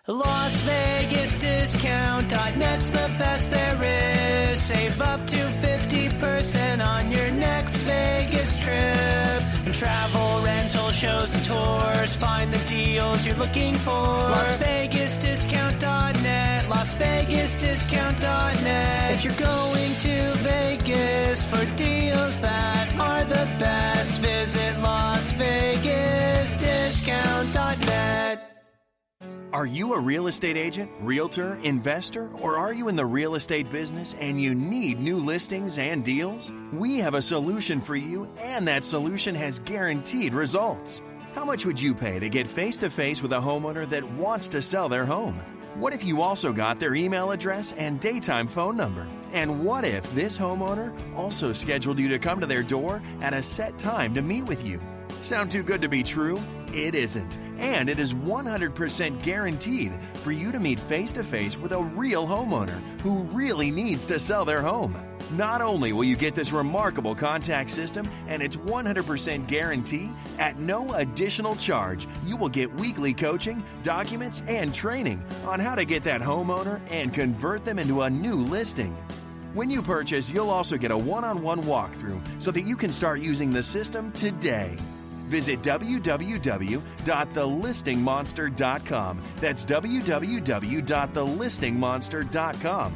LasVegasDiscount.net's the best there is. Save up to 50% on your next Vegas trip. And travel, rental, shows, and tours. Find the deals you're looking for. LasVegasDiscount.net. LasVegasDiscount.net. If you're going to Vegas for deals that are the best, visit LasVegasDiscount.net. Are you a real estate agent, realtor, investor, or are you in the real estate business and you need new listings and deals? We have a solution for you, and that solution has guaranteed results. How much would you pay to get face-to-face with a homeowner that wants to sell their home? What if you also got their email address and daytime phone number? And what if this homeowner also scheduled you to come to their door at a set time to meet with you? Sound too good to be true? It isn't. And it is 100% guaranteed for you to meet face-to-face with a real homeowner who really needs to sell their home. Not only will you get this remarkable contact system and its 100% guarantee at no additional charge, you will get weekly coaching, documents, and training on how to get that homeowner and convert them into a new listing. When you purchase, you'll also get a one-on-one walkthrough so that you can start using the system today. Visit www.thelistingmonster.com. That's www.thelistingmonster.com.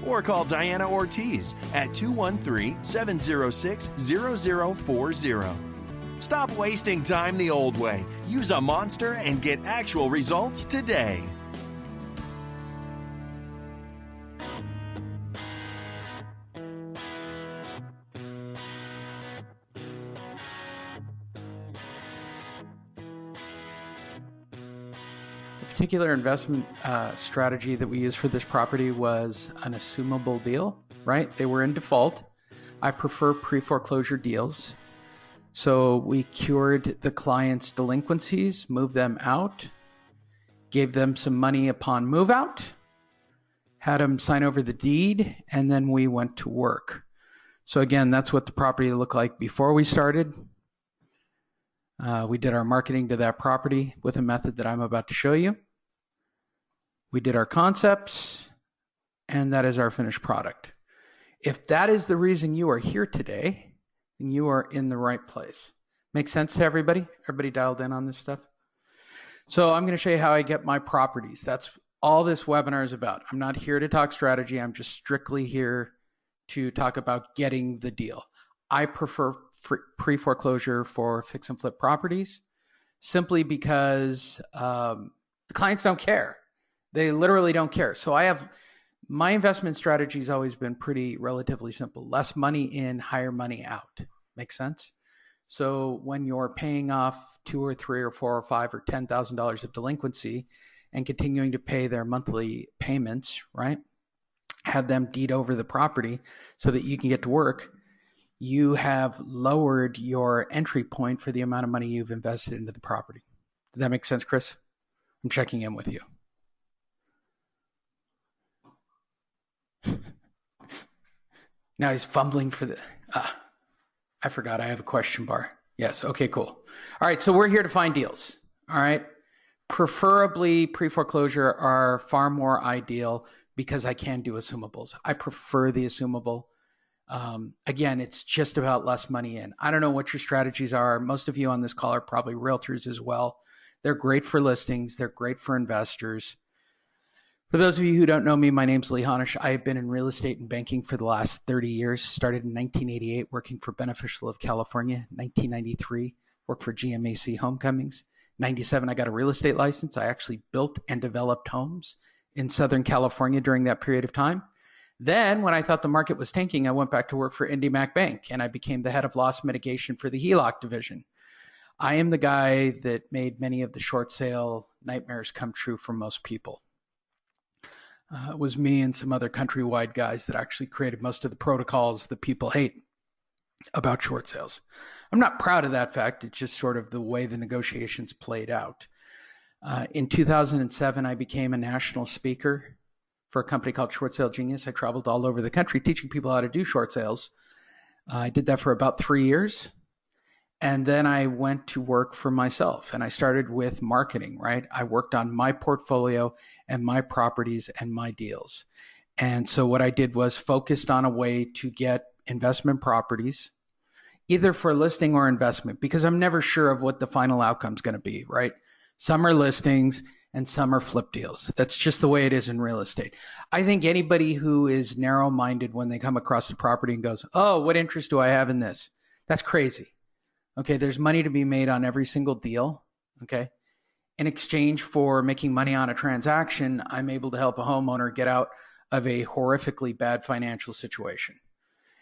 Or call Diana Ortiz at 213-706-0040. Stop wasting time the old way. Use a monster and get actual results today. Particular investment strategy that we used for this property was an assumable deal, right? They were in default. I prefer pre-foreclosure deals. So we cured the client's delinquencies, moved them out, gave them some money upon move out, had them sign over the deed, and then we went to work. So again, that's what the property looked like before we started. We did our marketing to that property with a method that I'm about to show you. We did our concepts, and that is our finished product. If that is the reason you are here today, then you are in the right place. Make sense to everybody? Everybody dialed in on this stuff? So I'm going to show you how I get my properties. That's all this webinar is about. I'm not here to talk strategy. I'm just strictly here to talk about getting the deal. I prefer pre-foreclosure for fix and flip properties simply because the clients don't care. They literally don't care. So my investment strategy has always been pretty relatively simple. Less money in, higher money out. Make sense? So when you're paying off $2,000 or $3,000 or $4,000 or $5,000 or $10,000 of delinquency and continuing to pay their monthly payments, right? Have them deed over the property so that you can get to work. You have lowered your entry point for the amount of money you've invested into the property. Did that make sense, Chris? I'm checking in with you. Now he's fumbling for the, I forgot I have a question bar. Yes, okay, cool. All right, so we're here to find deals, all right? Preferably pre-foreclosure are far more ideal because I can do assumables. I prefer the assumable. Again, it's just about less money in. I don't know what your strategies are. Most of you on this call are probably realtors as well. They're great for listings. They're great for investors. For those of you who don't know me, my name's Lee Honish. I have been in real estate and banking for the last 30 years. Started in 1988 working for Beneficial of California. 1993, worked for GMAC Homecomings. 97, I got a real estate license. I actually built and developed homes in Southern California during that period of time. Then when I thought the market was tanking, I went back to work for IndyMac Bank and I became the head of loss mitigation for the HELOC division. I am the guy that made many of the short sale nightmares come true for most people. It was me and some other countrywide guys that actually created most of the protocols that people hate about short sales. I'm not proud of that fact. It's just sort of the way the negotiations played out. In 2007, I became a national speaker for a company called Short Sale Genius. I traveled all over the country teaching people how to do short sales. I did that for about 3 years. And then I went to work for myself and I started with marketing, right? I worked on my portfolio and my properties and my deals. And so what I did was focused on a way to get investment properties, either for listing or investment, because I'm never sure of what the final outcome is going to be, right? Some are listings and some are flip deals. That's just the way it is in real estate. I think anybody who is narrow-minded when they come across the property and goes, oh, what interest do I have in this? That's crazy. Okay, there's money to be made on every single deal, okay? In exchange for making money on a transaction, I'm able to help a homeowner get out of a horrifically bad financial situation.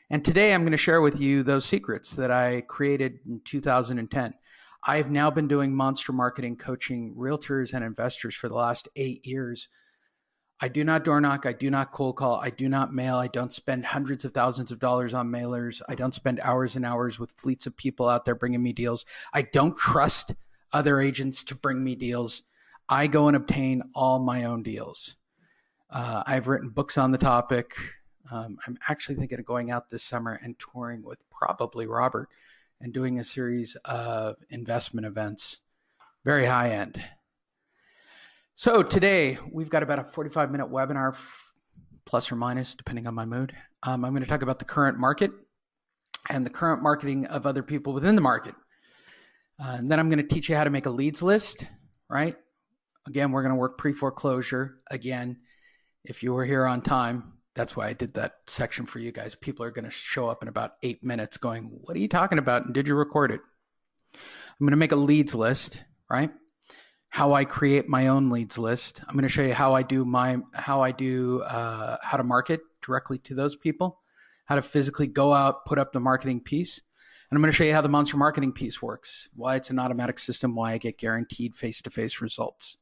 And today I'm going to share with you those secrets that I created in 2010. I've now been doing monster marketing, coaching realtors and investors for the last 8 years. I do not door knock. I do not cold call. I do not mail. I don't spend hundreds of thousands of dollars on mailers. I don't spend hours and hours with fleets of people out there bringing me deals. I don't trust other agents to bring me deals. I go and obtain all my own deals. I've written books on the topic. I'm actually thinking of going out this summer and touring with probably Robert and doing a series of investment events, very high end. So today we've got about a 45-minute webinar, plus or minus, depending on my mood. I'm going to talk about the current market and the current marketing of other people within the market. And then I'm going to teach you how to make a leads list, right? Again, we're going to work pre-foreclosure. Again, if you were here on time, that's why I did that section for you guys. People are going to show up in about 8 minutes going, what are you talking about? And did you record it? I'm going to make a leads list, right? How I create my own leads list. I'm going to show you how to market directly to those people, how to physically go out, put up the marketing piece. And I'm going to show you how the monster marketing piece works, why it's an automatic system, why I get guaranteed face-to-face results.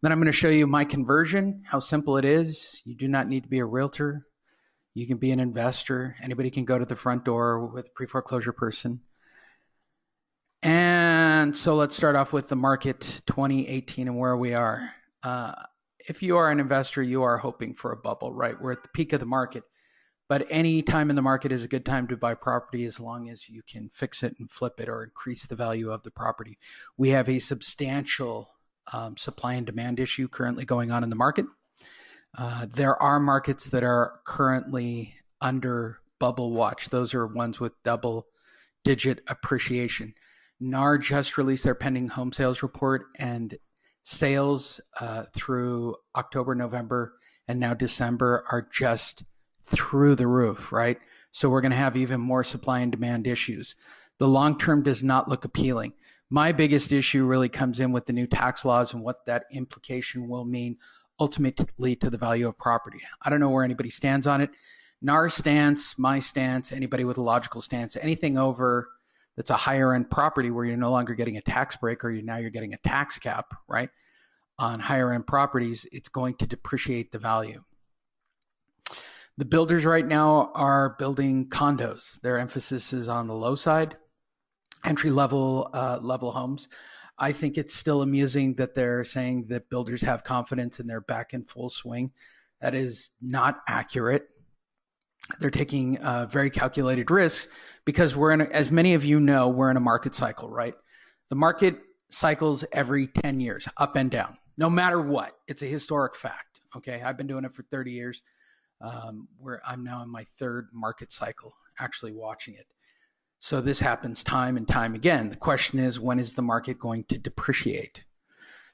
Then I'm going to show you my conversion, how simple it is. You do not need to be a realtor. You can be an investor. Anybody can go to the front door with a pre-foreclosure person. And so let's start off with the market 2018 and where we are. If you are an investor, you are hoping for a bubble, right? We're at the peak of the market, but any time in the market is a good time to buy property as long as you can fix it and flip it or increase the value of the property. We have a substantial supply and demand issue currently going on in the market. There are markets that are currently under bubble watch. Those are ones with double-digit appreciation. NAR just released their pending home sales report, and sales through October, November, and now December are just through the roof, right? So we're going to have even more supply and demand issues. The long term does not look appealing. My biggest issue really comes in with the new tax laws and what that implication will mean ultimately to the value of property. I don't know where anybody stands on it. NAR's stance, my stance, anybody with a logical stance, anything over that's a higher end property where you're no longer getting a tax break or you're getting a tax cap, right? On higher end properties, it's going to depreciate the value. The builders right now are building condos. Their emphasis is on the low side, entry level homes. I think it's still amusing that they're saying that builders have confidence and they're back in full swing. That is not accurate. They're taking very calculated risks because as many of you know, we're in a market cycle, right? The market cycles every 10 years, up and down, no matter what. It's a historic fact, okay? I've been doing it for 30 years. I'm now in my third market cycle, actually watching it. So this happens time and time again. The question is, when is the market going to depreciate?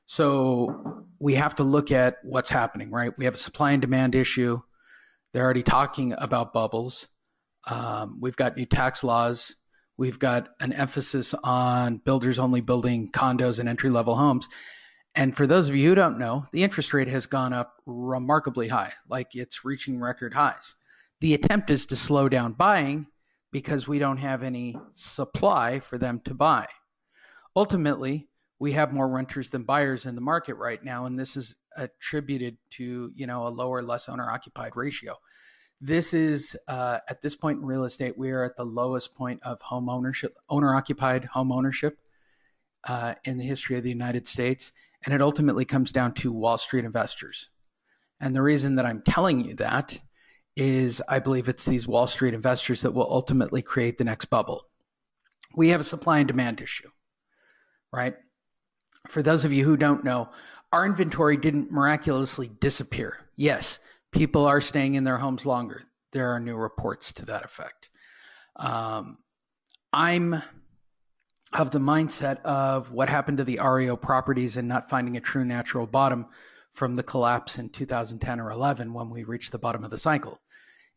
So we have to look at what's happening, right? We have a supply and demand issue. They're already talking about bubbles. We've got new tax laws. We've got an emphasis on builders only building condos and entry-level homes. And for those of you who don't know, the interest rate has gone up remarkably high, like it's reaching record highs. The attempt is to slow down buying because we don't have any supply for them to buy. Ultimately, we have more renters than buyers in the market right now, and this is attributed to, a lower, less owner-occupied ratio. This is, at this point in real estate, we are at the lowest point of home ownership, owner-occupied home ownership in the history of the United States, and it ultimately comes down to Wall Street investors. And the reason that I'm telling you that is I believe it's these Wall Street investors that will ultimately create the next bubble. we have a supply and demand issue, right? For those of you who don't know, our inventory didn't miraculously disappear. Yes, people are staying in their homes longer. There are new reports to that effect. I'm of the mindset of what happened to the REO properties and not finding a true natural bottom from the collapse in 2010 or 11 when we reached the bottom of the cycle.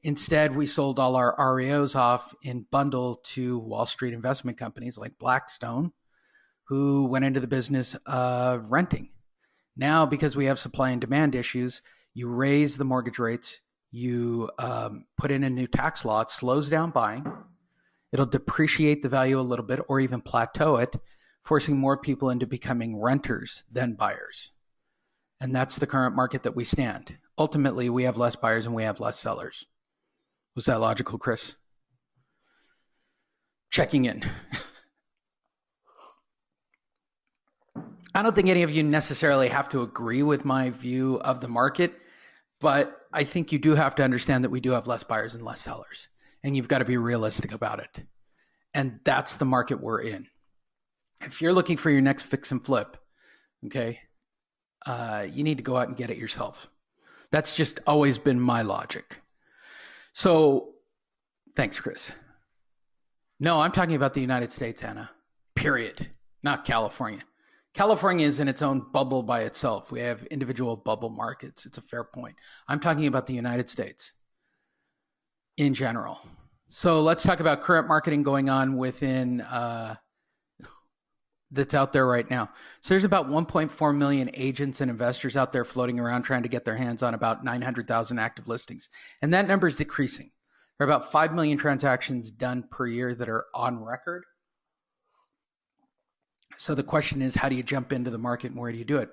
Instead, we sold all our REOs off in bundle to Wall Street investment companies like Blackstone, who went into the business of renting. Now, because we have supply and demand issues, you raise the mortgage rates, you put in a new tax law, it slows down buying. It'll depreciate the value a little bit or even plateau it, forcing more people into becoming renters than buyers. And that's the current market that we stand. Ultimately, we have less buyers and we have less sellers. Was that logical, Chris? Checking in. I don't think any of you necessarily have to agree with my view of the market, but I think you do have to understand that we do have less buyers and less sellers, and you've got to be realistic about it. And that's the market we're in. If you're looking for your next fix and flip, okay, you need to go out and get it yourself. That's just always been my logic. So, thanks, Chris. No, I'm talking about the United States, Anna, period, not California. California is in its own bubble by itself. We have individual bubble markets. It's a fair point. I'm talking about the United States in general. So let's talk about current marketing going on within that's out there right now. So there's about 1.4 million agents and investors out there floating around trying to get their hands on about 900,000 active listings. And that number is decreasing. There are about 5 million transactions done per year that are on record. So the question is, how do you jump into the market and where do you do it?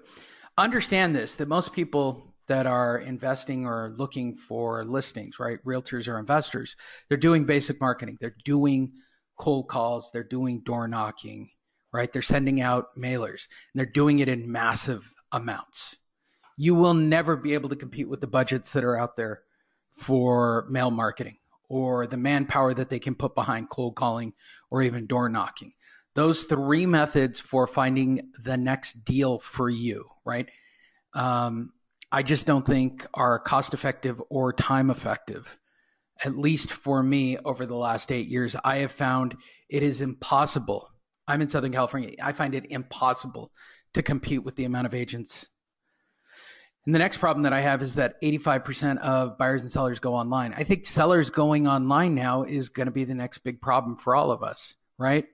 Understand this, that most people that are investing or looking for listings, right, realtors or investors, they're doing basic marketing. They're doing cold calls. They're doing door knocking, right? They're sending out mailers. And they're doing it in massive amounts. You will never be able to compete with the budgets that are out there for mail marketing or the manpower that they can put behind cold calling or even door knocking. Those three methods for finding the next deal for you, right? I just don't think are cost effective or time effective. At least for me over the last 8 years, I have found it is impossible. I'm in Southern California. I find it impossible to compete with the amount of agents. And the next problem that I have is that 85% of buyers and sellers go online. I think sellers going online now is going to be the next big problem for all of us, right?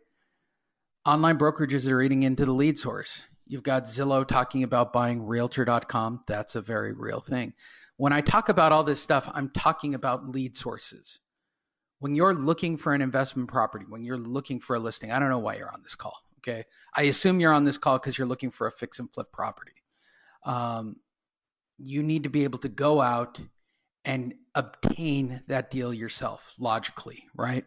Online brokerages are eating into the lead source. You've got Zillow talking about buying Realtor.com. That's a very real thing. When I talk about all this stuff, I'm talking about lead sources. When you're looking for an investment property, when you're looking for a listing, I don't know why you're on this call, okay? I assume you're on this call because you're looking for a fix and flip property. You need to be able to go out and obtain that deal yourself, logically, right?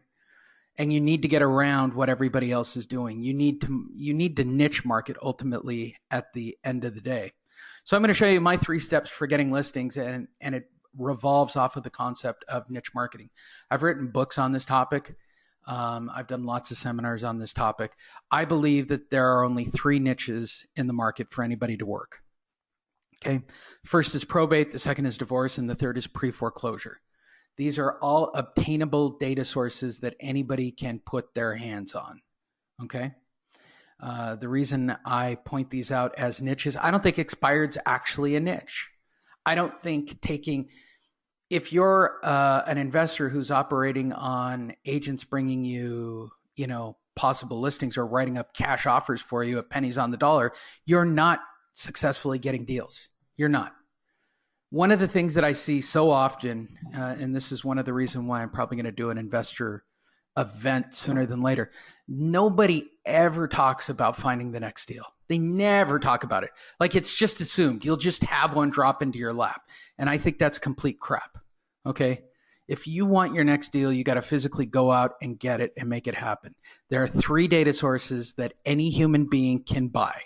And you need to get around what everybody else is doing. You need to niche market ultimately at the end of the day. So I'm going to show you my 3 steps for getting listings, and it revolves off of the concept of niche marketing. I've written books on this topic. I've done lots of seminars on this topic. I believe that there are only 3 niches in the market for anybody to work. Okay. First is probate, the second is divorce, and the third is pre-foreclosure. These are all obtainable data sources that anybody can put their hands on, okay? The reason I point these out as niches, I don't think expired's actually a niche. I don't think if you're an investor who's operating on agents bringing you, possible listings or writing up cash offers for you at pennies on the dollar, you're not successfully getting deals. You're not. One of the things that I see so often, and this is one of the reasons why I'm probably going to do an investor event sooner than later, nobody ever talks about finding the next deal. They never talk about it. Like it's just assumed. You'll just have one drop into your lap. And I think that's complete crap. Okay? If you want your next deal, you got to physically go out and get it and make it happen. There are 3 data sources that any human being can buy.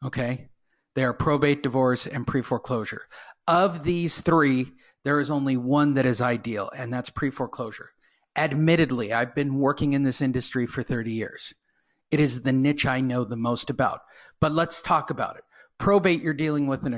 Okay? They are probate, divorce, and pre-foreclosure. Of these 3, there is only one that is ideal, and that's pre-foreclosure. Admittedly, I've been working in this industry for 30 years. It is the niche I know the most about. But let's talk about it. Probate, you're dealing with an